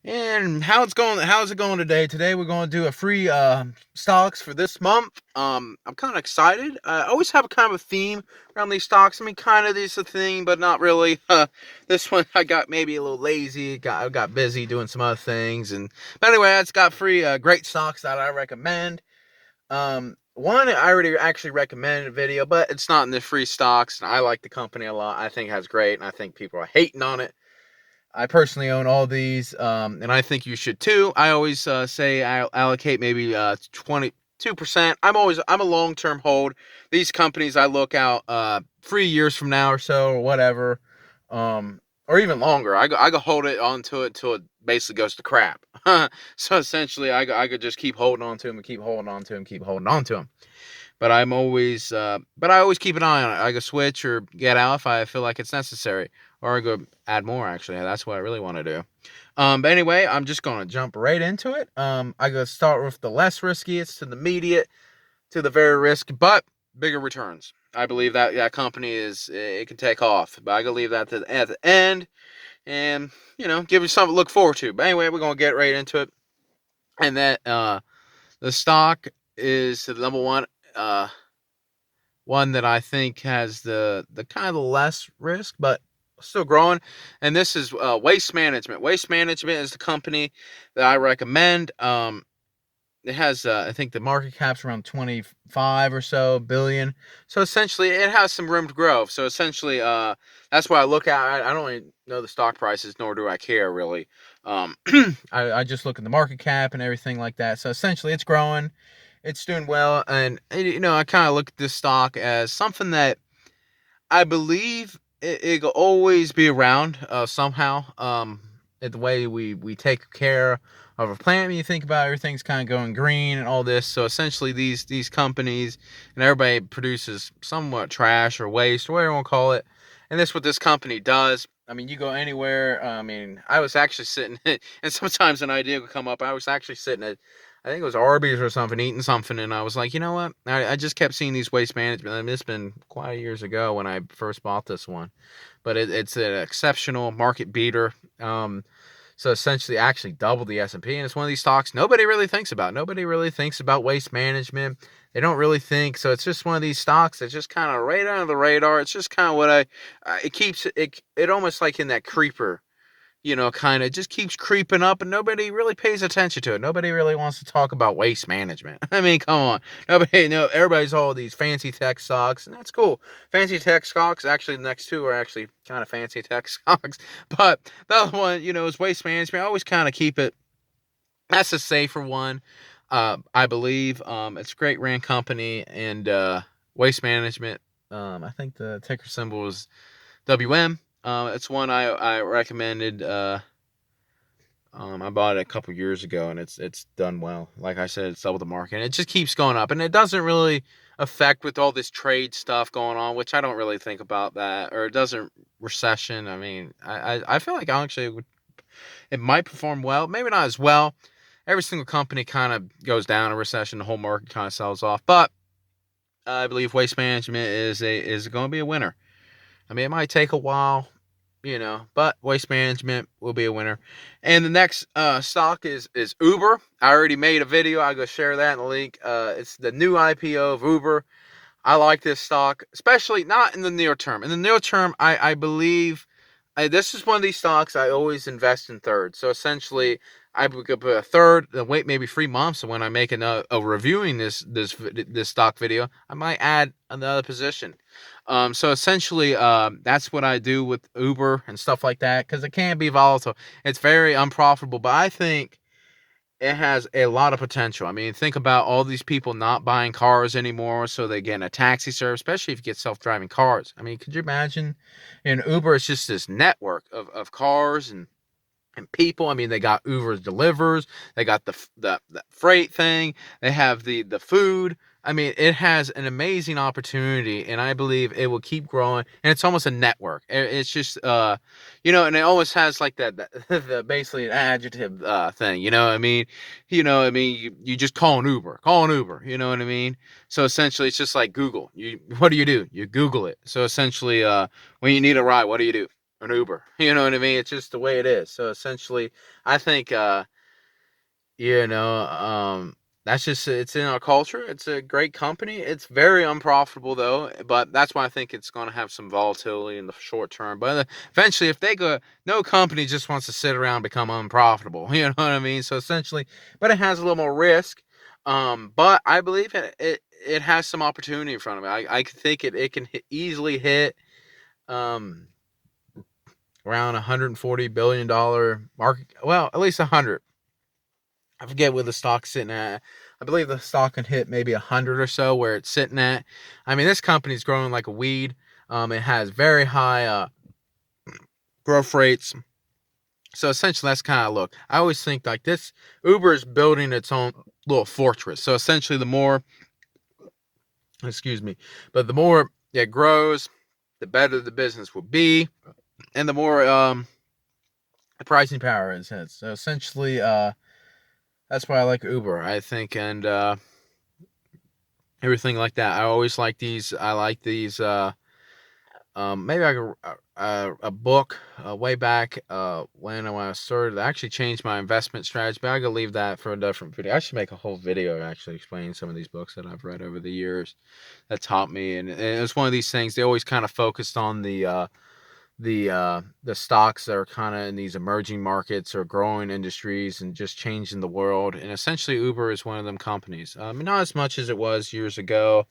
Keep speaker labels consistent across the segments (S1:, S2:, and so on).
S1: And how's it going today? Today we're going to do a free stocks for this month. I'm kind of excited. I always have a kind of a theme around these stocks. I mean, kind of this a thing, but not really. This one I got maybe a little lazy. I got busy doing some other things, and but anyway, it's got free great stocks that I recommend. One I already actually recommended a video, but it's not in the free stocks. And I like the company a lot. I think it has great, and I think people are hating on it. I personally own all these, and I think you should too. I always say I allocate maybe 22%. I'm a long term hold. These companies I look out 3 years from now or so or whatever, or even longer. I go hold it onto it till it basically goes to crap. So essentially, I could just keep holding on to them and keep holding on to them, keep holding on to them. But I always keep an eye on it. I go switch or get out if I feel like it's necessary, or I go add more. Actually, that's what I really want to do. But anyway, I'm just gonna jump right into it. I go start with the less riskiest to the immediate to the very risky, but bigger returns. I believe that company it can take off, but I go leave that at the end, and give you something to look forward to. But anyway, we're gonna get right into it, and that the stock is the number one that I think has the kind of less risk, but still growing. And this is Waste Management. Waste Management is the company that I recommend. It has I think the market cap's around 25 or so billion. So essentially, it has some room to grow. So essentially, that's what I look at. I don't really know the stock prices, nor do I care really. I just look at the market cap and everything like that. So essentially, it's growing, it's doing well, and I kind of look at this stock as something that I believe it'll always be around somehow. The way we take care of a plant, when you think about everything's kind of going green and all this. So essentially, these companies and everybody produces somewhat trash or waste or whatever you want to call it, and that's what this company does. I mean, you go anywhere. I mean, I was actually sitting, and sometimes an idea would come up. I was actually sitting at, I think it was Arby's or something, eating something, and I was like, you know what? I just kept seeing these Waste Management. I mean, it's been quite years ago when I first bought this one, but it's an exceptional market beater. So essentially, actually doubled the S&P, and it's one of these stocks nobody really thinks about. Nobody really thinks about Waste Management. They don't really think. So it's just one of these stocks that's just kind of right under the radar. It's just kind of what it keeps it almost like in that creeper, kind of just keeps creeping up, and nobody really pays attention to it. Nobody really wants to talk about Waste Management. I mean, come on. Nobody, everybody's all these fancy tech stocks, and that's cool. Fancy tech stocks, actually, the next two are actually kind of fancy tech stocks. But the other one, is Waste Management. I always kind of keep it. That's a safer one, I believe. It's a great ran company, and Waste Management. I think the ticker symbol is WM. It's one I recommended. I bought it a couple years ago, and it's done well. Like I said, it's doubled the market, and it just keeps going up, and it doesn't really affect with all this trade stuff going on, which I don't really think about that, or it doesn't recession. I mean, I feel like actually it might perform well, maybe not as well. Every single company kind of goes down in a recession, the whole market kind of sells off, but I believe Waste Management is going to be a winner. I mean, it might take a while, but Waste Management will be a winner. And the next stock is Uber. I already made a video. I'll go share that in the link. It's the new IPO of Uber. I like this stock, especially not in the near term. In the near term, I believe this is one of these stocks I always invest in third. So essentially, I would put a third, then wait maybe 3 months, and when I make a reviewing this stock video, I might add another position. So essentially, that's what I do with Uber and stuff like that, because it can be volatile. It's very unprofitable, but I think it has a lot of potential. I mean, think about all these people not buying cars anymore, so they get in a taxi service, especially if you get self-driving cars. I mean, could you imagine? In Uber, it's just this network of cars and people. I mean, they got Uber delivers, they got the freight thing, they have the food. I mean, it has an amazing opportunity, and I believe it will keep growing. And it's almost a network. It's just and it almost has like that the basically an adjective thing. You know what I mean? You just call an Uber. You know what I mean? So essentially, it's just like Google. What do? You Google it. So essentially, when you need a ride, what do? an Uber. You know what I mean? It's just the way it is. So essentially, I think you know, that's just it's in our culture. It's a great company. It's very unprofitable though, but that's why I think it's going to have some volatility in the short term. But eventually, if they go, no company just wants to sit around and become unprofitable. You know what I mean? So essentially, but it has a little more risk. But I believe it has some opportunity in front of it. I think it can easily hit um around $140 billion market. Well, at least 100. I forget where the stock's sitting at. I believe the stock can hit maybe 100 or so where it's sitting at. I mean, this company's growing like a weed. It has very high growth rates. So essentially, that's kind of look. I always think like this. Uber is building its own little fortress. So essentially, the more, excuse me, but the more it grows, the better the business will be, and the more the pricing power it has. So essentially, that's why I like Uber. I think and everything like that. I always like these. I like these. Maybe I could a book way back when I started. I actually changed my investment strategy, but I could leave that for a different video. I should make a whole video actually explaining some of these books that I've read over the years that taught me. And it's one of these things. They always kind of focused on the stocks that are kind of in these emerging markets or growing industries and just changing the world. And essentially, Uber is one of them companies. Not as much as it was years ago,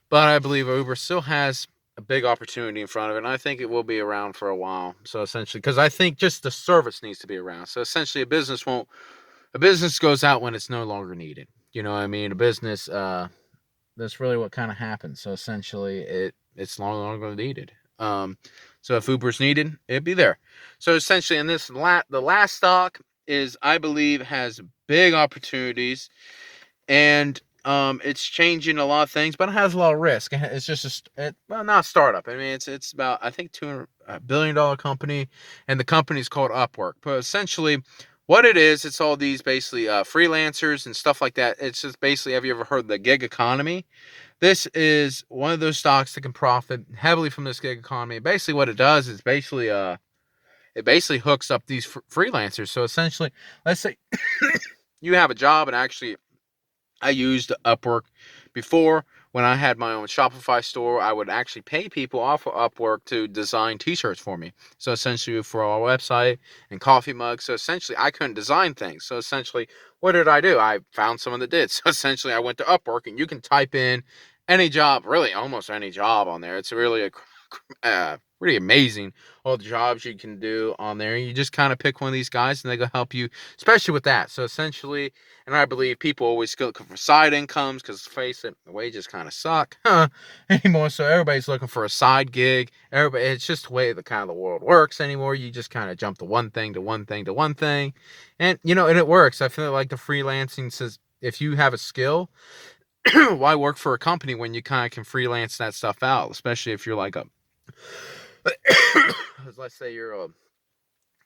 S1: but I believe Uber still has a big opportunity in front of it, and I think it will be around for a while. So essentially, because I think just the service needs to be around. So essentially, a business goes out when it's no longer needed. You know what I mean? A business, that's really what kind of happens. So essentially, it's no longer needed. So if Uber's needed, it'd be there. So essentially, in this the last stock is I believe has big opportunities, and it's changing a lot of things, but it has a lot of risk. It's just well, not a startup. I mean, it's about I think $200 billion company, and the company's called Upwork. But essentially, what it is, it's all these basically freelancers and stuff like that. It's just basically, have you ever heard of the gig economy? This is one of those stocks that can profit heavily from this gig economy. Basically, what it does is basically it basically hooks up these freelancers. So essentially, let's say you have a job, and actually I used Upwork before when I had my own Shopify store. I would actually pay people off of Upwork to design t-shirts for me. So essentially for our website and coffee mugs. So essentially I couldn't design things. So essentially what did I do? I found someone that did. So essentially I went to Upwork, and you can type in any job, really almost any job on there. It's really a pretty amazing all the jobs you can do on there. You just kind of pick one of these guys, and they go help you, especially with that. So essentially, and I believe people always looking for side incomes because, face it, the wages kind of suck anymore. So everybody's looking for a side gig. Everybody, it's just the way the kind of the world works anymore. You just kind of jump to one thing to one thing to one thing, and and it works. I feel like the freelancing says if you have a skill, why work for a company when you kind of can freelance that stuff out, especially if you're like a let's say you're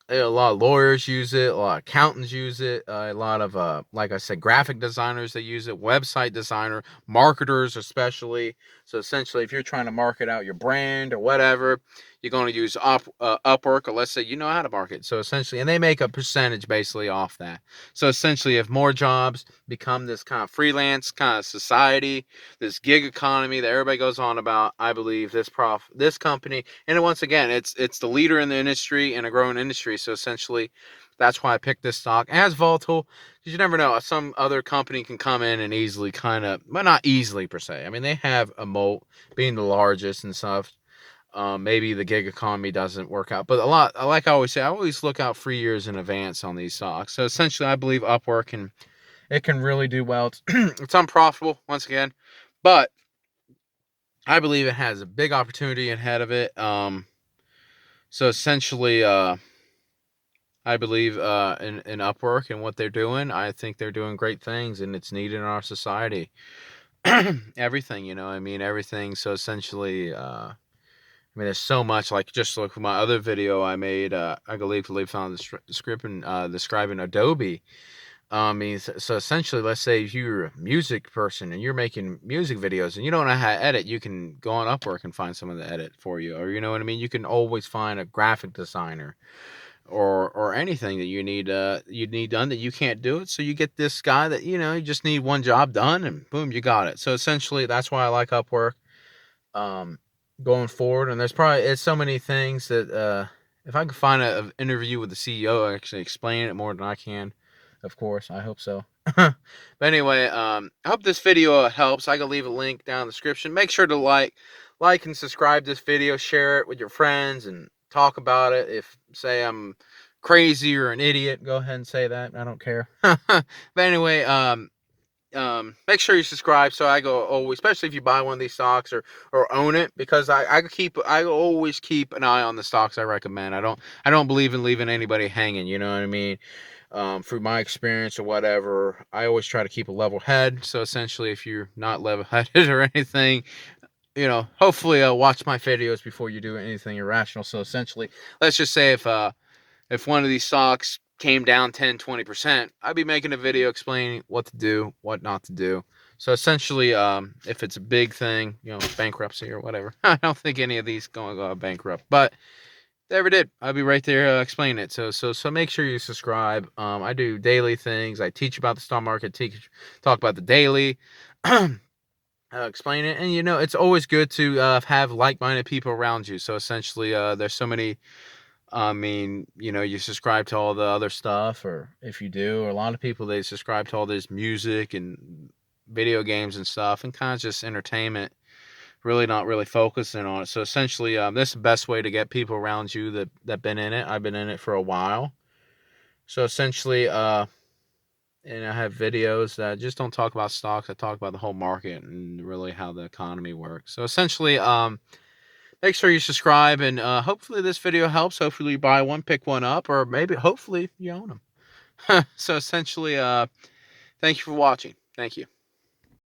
S1: a lot of lawyers use it, a lot of accountants use it, a lot of like I said, graphic designers that use it, website designer, marketers especially. So essentially, if you're trying to market out your brand or whatever, you're going to use Upwork, or let's say you know how to market. So essentially, and they make a percentage basically off that. So essentially, if more jobs become this kind of freelance kind of society, this gig economy that everybody goes on about, I believe this company, and once again, it's the leader in the industry, in a growing industry. So essentially, that's why I picked this stock. It has volatile because you never know. Some other company can come in and easily kind of, well, not easily per se. I mean, they have a moat being the largest and stuff. Maybe the gig economy doesn't work out, but a lot, like I always say, I always look out 3 years in advance on these stocks. So essentially, I believe Upwork and it can really do well. It's unprofitable once again, but I believe it has a big opportunity ahead of it. So essentially, I believe in Upwork and what they're doing. I think they're doing great things, and it's needed in our society. Everything, I mean, everything. So essentially, I mean, there's so much. Like, just look at my other video I made. I believe found the script and describing Adobe. I mean, so essentially, let's say if you're a music person and you're making music videos and you don't know how to edit, you can go on Upwork and find someone to edit for you, or you know what I mean. You can always find a graphic designer or anything that you need done that you can't do it. So you get this guy that you just need one job done, and boom, you got it. So essentially, that's why I like Upwork. Um, Going forward, and there's probably it's so many things that if I could find an interview with the CEO, actually explain it more than I can. Of course, I hope so. But anyway, I hope this video helps. I can leave a link down in the description. Make sure to like and subscribe this video, share it with your friends, and talk about it. If say I'm crazy or an idiot, go ahead and say that. I don't care. But anyway, make sure you subscribe so I go always, especially if you buy one of these stocks or own it, because I always keep an eye on the stocks I recommend. I don't believe in leaving anybody hanging, you know what I mean? Through my experience or whatever, I always try to keep a level head. So essentially, if you're not level headed or anything, hopefully watch my videos before you do anything irrational. So essentially, let's just say if one of these stocks came down 10-20%, I'd be making a video explaining what to do, what not to do. So essentially, if it's a big thing, bankruptcy or whatever, I don't think any of these going to go bankrupt, but if they ever did, I'll be right there explaining it. So make sure you subscribe. I do daily things. I teach about the stock market, talk about the daily, explain it, and it's always good to have like-minded people around you. So essentially, there's so many. I mean, you subscribe to all the other stuff, or if you do, or a lot of people, they subscribe to all this music and video games and stuff, and kind of just entertainment, really not really focusing on it. So essentially, this is the best way to get people around you that been in it. I've been in it for a while. So essentially, and I have videos that just don't talk about stocks. I talk about the whole market and really how the economy works. So essentially, make sure you subscribe, and hopefully this video helps. Hopefully you buy one, pick one up, or maybe hopefully you own them. So essentially, thank you for watching. Thank you.